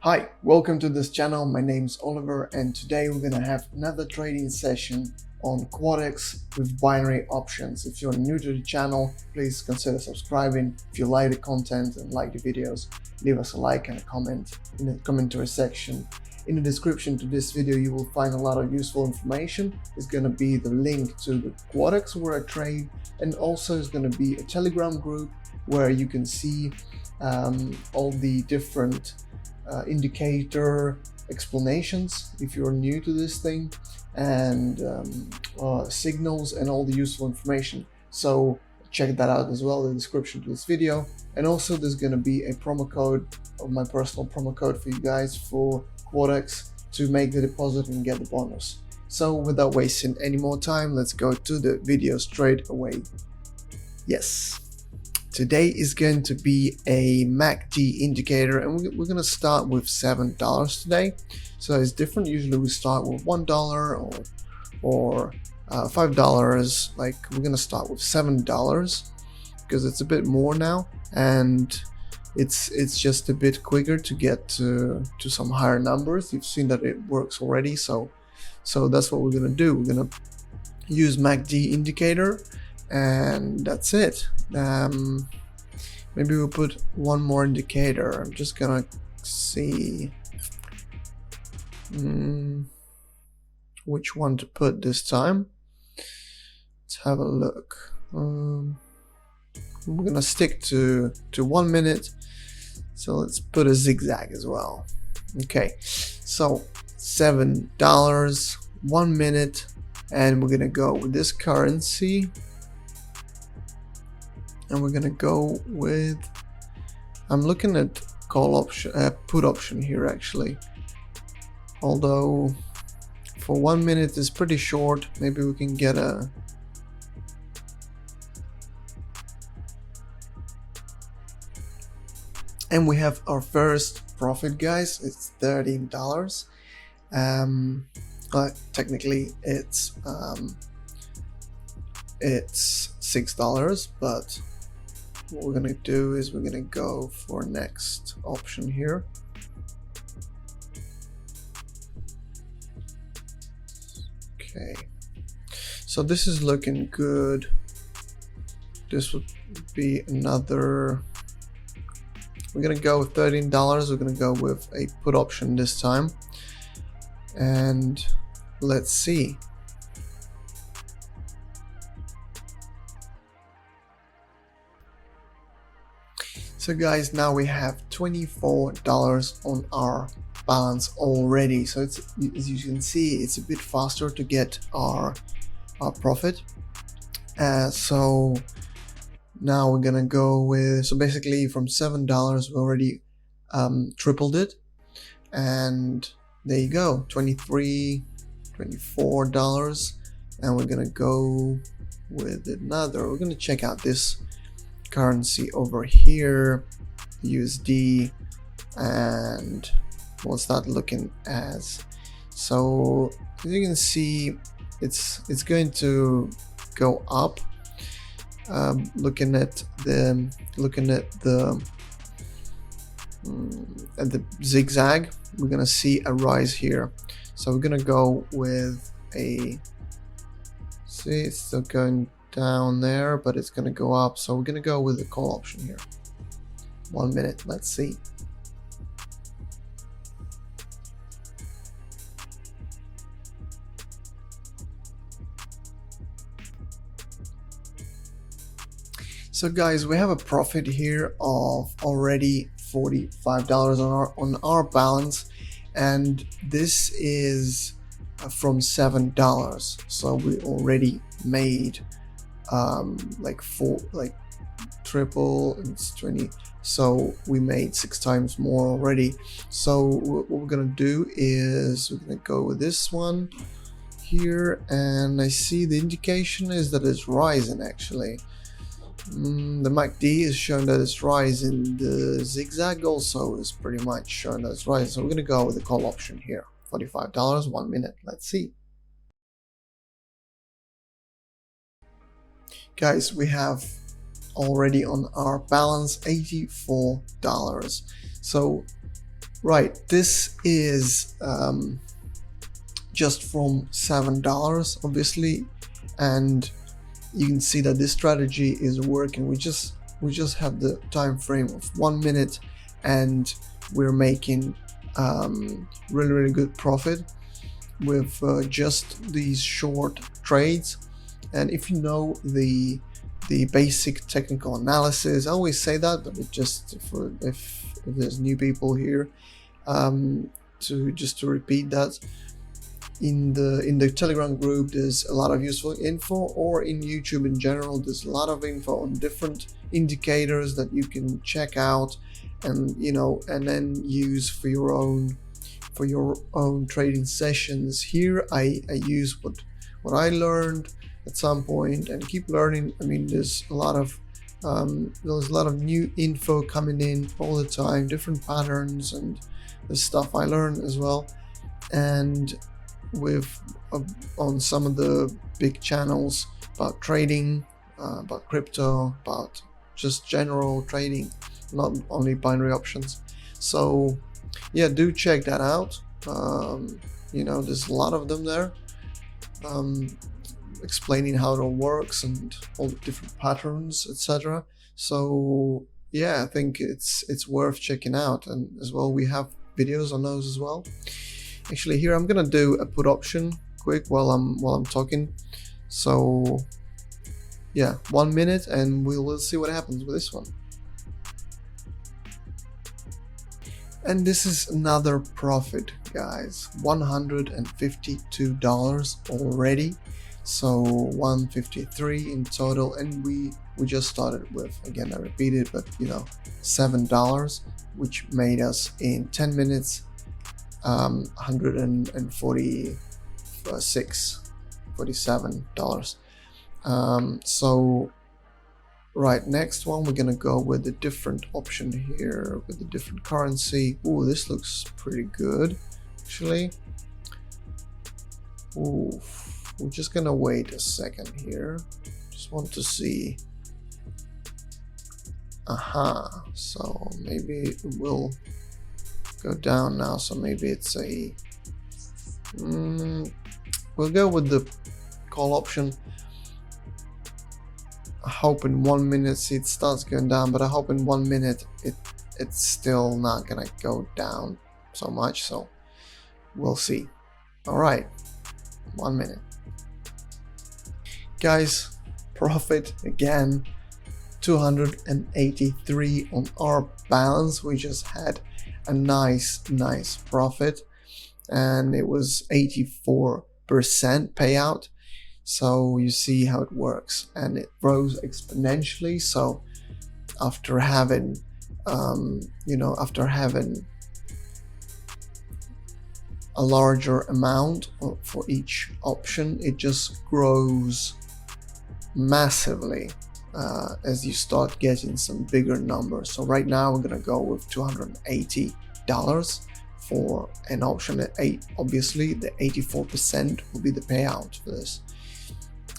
Hi, welcome to this channel. My name's Oliver and today we're gonna have another trading session on Quotex with binary options. If you're new to the channel, please consider subscribing. If you like the content and like the videos, leave us a like and a comment in the commentary section. In the description to this video, you will find a lot of useful information. It's gonna be the link to the Quotex where I trade, and also it's gonna be a Telegram group where you can see all the different indicator explanations if you're new to this thing, and signals and all the useful information. So check that out as well in the description to this video. And also there's going to be a promo code, or my personal promo code for you guys for Quotex to make the deposit and get the bonus. So without wasting any more time, let's go to the video straight away. Yes. Today is going to be a MACD indicator, and we're going to start with $7 today. So it's different. Usually we start with $1 or $5. Like, we're going to start with $7 because it's a bit more now, and it's just a bit quicker to get to some higher numbers. You've seen that it works already, so that's what we're going to do. We're going to use MACD indicator, and that's it. Maybe we'll put one more indicator. I'm just gonna see which one to put this time. Let's have a look. We're gonna stick to 1 minute, so let's put a zigzag as well. Okay, so $7, 1 minute, and we're gonna go with this currency. And we're gonna go with, I'm looking at call option, put option here actually. Although for 1 minute is pretty short, maybe we can get a, and we have our first profit, guys. It's $13. Technically it's $6, but what we're gonna do is we're gonna go for next option here. Okay, so this is looking good. This would be another, we're gonna go with $13. We're gonna go with a put option this time, and let's see. So guys, now we have $24 on our balance already. So it's, as you can see, it's a bit faster to get our profit. So now we're gonna go with, so basically from $7 we already tripled it, and there you go, $24, and we're gonna go with another. We're gonna check out this currency over here, USD, and we'll start looking as, so as you can see, it's going to go up. Looking at the zigzag, we're gonna see a rise here, so we're gonna go with a, see, it's still going down there, but it's gonna go up, so we're gonna go with the call option here. 1 minute, let's see. So guys, we have a profit here of already $45 on our balance, and this is from $7, so we already made like triple, it's 20, so we made 6 times more already. So what we're gonna do is we're gonna go with this one here, and I see the indication is that it's rising actually. The MACD is showing that it's rising. The zigzag also is pretty much showing that it's rising, so we're gonna go with the call option here. $45, 1 minute, let's see. Guys, we have already on our balance $84. So Right, this is just from $7 obviously, and you can see that this strategy is working. We just have the time frame of 1 minute and we're making really good profit with just these short trades. And if you know the basic technical analysis, I always say that, but it just if there's new people here, to repeat that, in the Telegram group there's a lot of useful info, or in YouTube in general there's a lot of info on different indicators that you can check out and and then use for your own trading sessions. Here I use what I learned at some point and keep learning. I mean, there's a lot of new info coming in all the time, different patterns, and the stuff I learned as well. And on some of the big channels about trading, about crypto, about just general trading, not only binary options. So yeah, do check that out. There's a lot of them there, explaining how it all works and all the different patterns, etc. So yeah, I think it's worth checking out. And as well, we have videos on those as well. Actually, here I'm gonna do a put option quick while I'm talking. So yeah, 1 minute and we'll see what happens with this one. And this is another profit, guys. $152 already, so 153 in total. And we just started with, again I repeat it, but $7, which made us in 10 minutes $147. So right, next one we're gonna go with a different option here with a different currency. Oh, this looks pretty good actually. Ooh, we're just gonna wait a second here. Just want to see. So maybe it will go down now. So maybe it's a we'll go with the call option. I hope in 1 minute, see, it starts going down, but I hope in 1 minute it's still not gonna go down so much, so we'll see. All right, 1 minute, guys. Profit again, 283 on our balance. We just had a nice profit, and it was 84% payout. So you see how it works, and it grows exponentially. So after having after having a larger amount for each option, it just grows massively as you start getting some bigger numbers. So right now we're gonna go with $280 for an option at 8. Obviously the 84% will be the payout for this.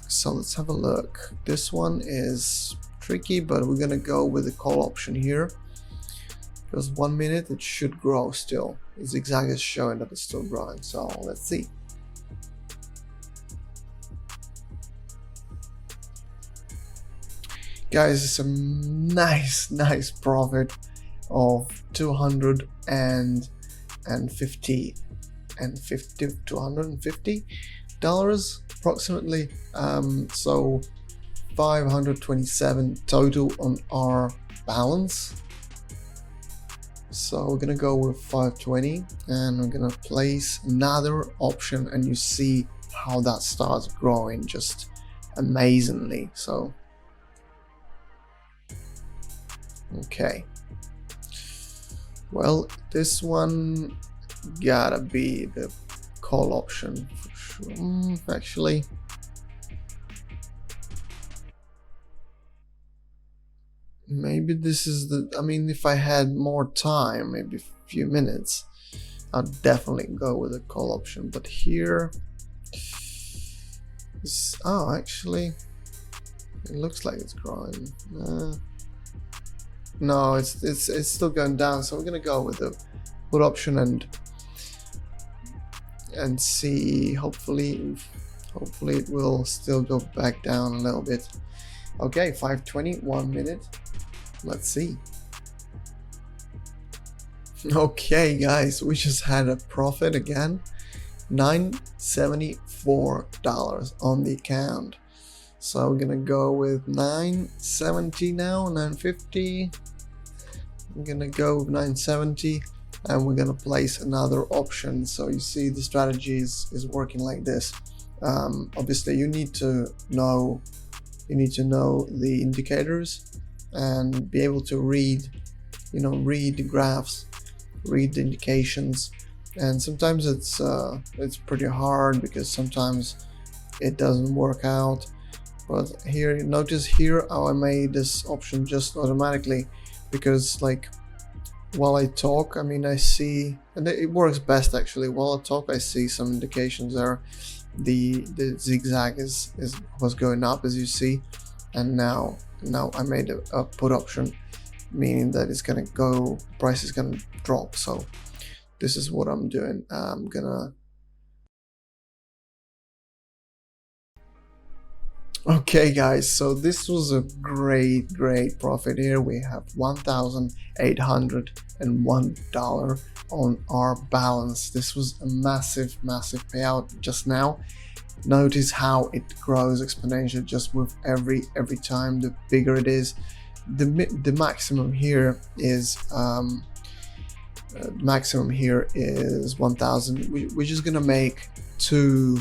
So let's have a look. This one is tricky, but we're gonna go with the call option here, because 1 minute it should grow still. The zigzag is showing that it's still growing, so let's see. Guys, it's a nice profit of $250 approximately. So 527 total on our balance. So we're gonna go with 520, and we're gonna place another option, and you see how that starts growing just amazingly. So okay, well, this one gotta be the call option for sure. Actually, maybe this is the, I mean, if I had more time, maybe a few minutes, I'd definitely go with the call option. But here is, oh, actually it looks like it's growing. No, it's still going down, so we're gonna go with the put option and see. Hopefully it will still go back down a little bit. Okay, 520, 1 minute. Let's see. Okay guys, we just had a profit again. $974 on the account. So we're gonna go with 970 now, 950. I'm gonna go with 970 and we're gonna place another option. So you see the strategy is working like this. Obviously you need to know the indicators and be able to read the graphs, read the indications, and sometimes it's pretty hard because sometimes it doesn't work out. But here, notice here how I made this option just automatically, because like while I talk, I mean I see, and it works best actually, while I talk I see some indications there. The zigzag was going up, as you see, and now I made a put option, meaning that it's gonna go, price is gonna drop. So this is what I'm doing. I'm gonna Okay guys, so this was a great profit here. We have $1,801 on our balance. This was a massive payout just now. Notice how it grows exponentially just with every time. The bigger it is, the maximum here is 1,000. We're just gonna make two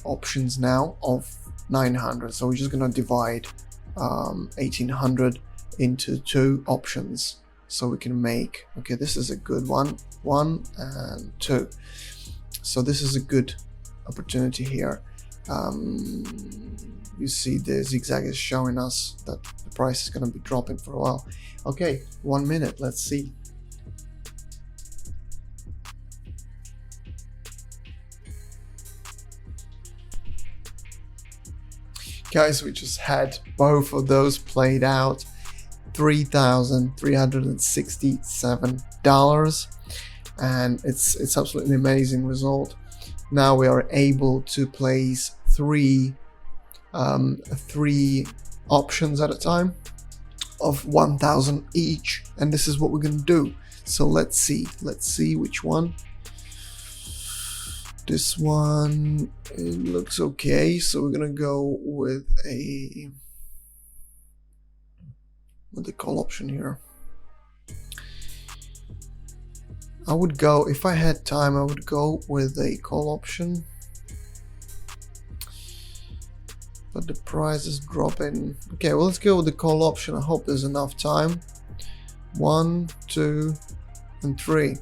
options now of 900. So we're just gonna divide 1,800 into two options so we can make, okay, this is a good one, 1 and 2. So this is a good opportunity here. You see the zigzag is showing us that the price is going to be dropping for a while. Okay, 1 minute, let's see. Guys, we just had both of those played out. $3,367, and it's absolutely amazing result. Now we are able to place three options at a time of 1,000 each, and this is what we're gonna do. So let's see which one. This one, it looks okay, so we're gonna go with the call option here. I would go, if I had time, I would go with a call option, but the price is dropping. Okay, well, let's go with the call option. I hope there's enough time. 1, 2, and 3.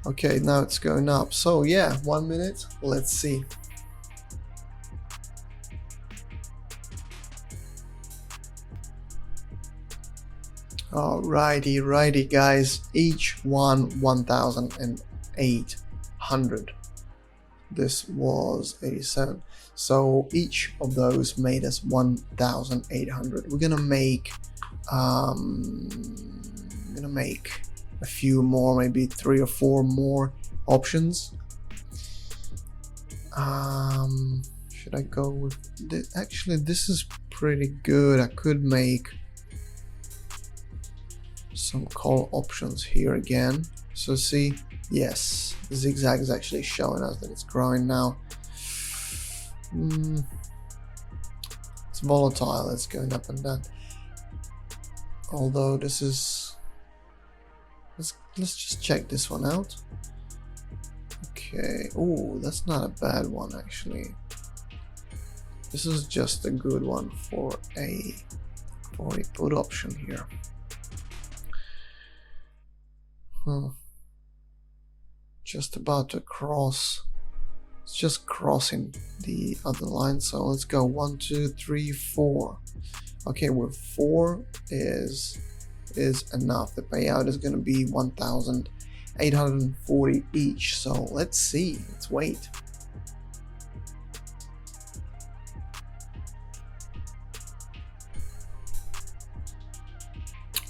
Okay, now it's going up. So yeah, 1 minute, let's see. Alrighty guys, each one 1,800. This was 87. So each of those made us 1,800. We're gonna make a few more, maybe 3 or 4 more options. Should I go with this? Actually, this is pretty good. I could make some call options here again. So see, yes, the zigzag is actually showing us that it's growing now. It's volatile, it's going up and down. Although this is, let's just check this one out. Okay, oh, that's not a bad one actually. This is just a good one for a put option here. Just about to cross. It's just crossing the other line. So let's go 1, 2, 3, 4. Okay, with 4 is enough. The payout is going to be 1,840 each. So let's see. Let's wait.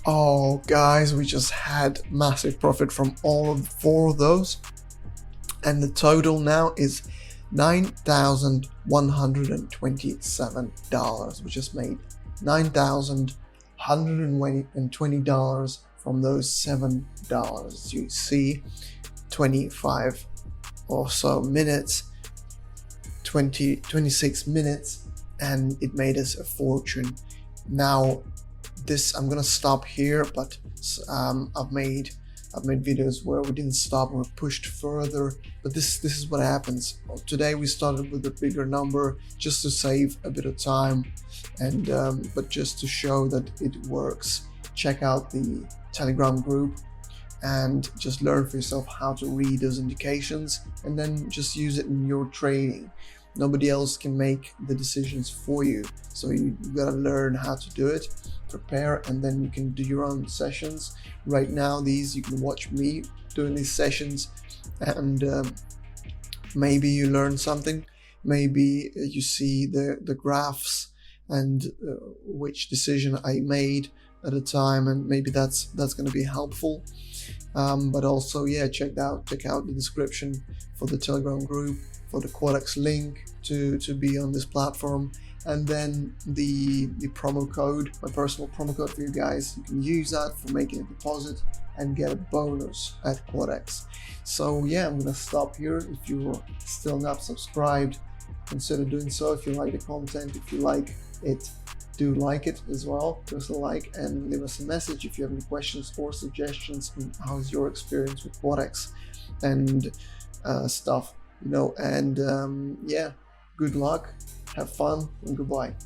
Oh guys, we just had massive profit from all of 4 of those, and the total now is $9,127. We just made $9,120 from those $7. As you see, 25 or so minutes, 26 minutes, and it made us a fortune. Now this, I'm gonna stop here, but I've made videos where we didn't stop and we pushed further, but this is what happens. Today we started with a bigger number just to save a bit of time, and but just to show that it works. Check out the Telegram group and just learn for yourself how to read those indications, and then just use it in your trading. Nobody else can make the decisions for you, so you gotta learn how to do it, prepare, and then you can do your own sessions. Right now, you can watch me doing these sessions, and maybe you learn something. Maybe you see the graphs and which decision I made at a time, and maybe that's going to be helpful. But also, yeah, check out the description for the Telegram group, for the Quotex link to be on this platform, and then the promo code, my personal promo code for you guys. You can use that for making a deposit and get a bonus at Quotex. So yeah, I'm gonna stop here. If you're still not subscribed, consider doing so. If you like the content, if you like it, do like it as well. Just a like and leave us a message if you have any questions or suggestions. How's your experience with Quotex and stuff, you know? And yeah, good luck, have fun, and goodbye.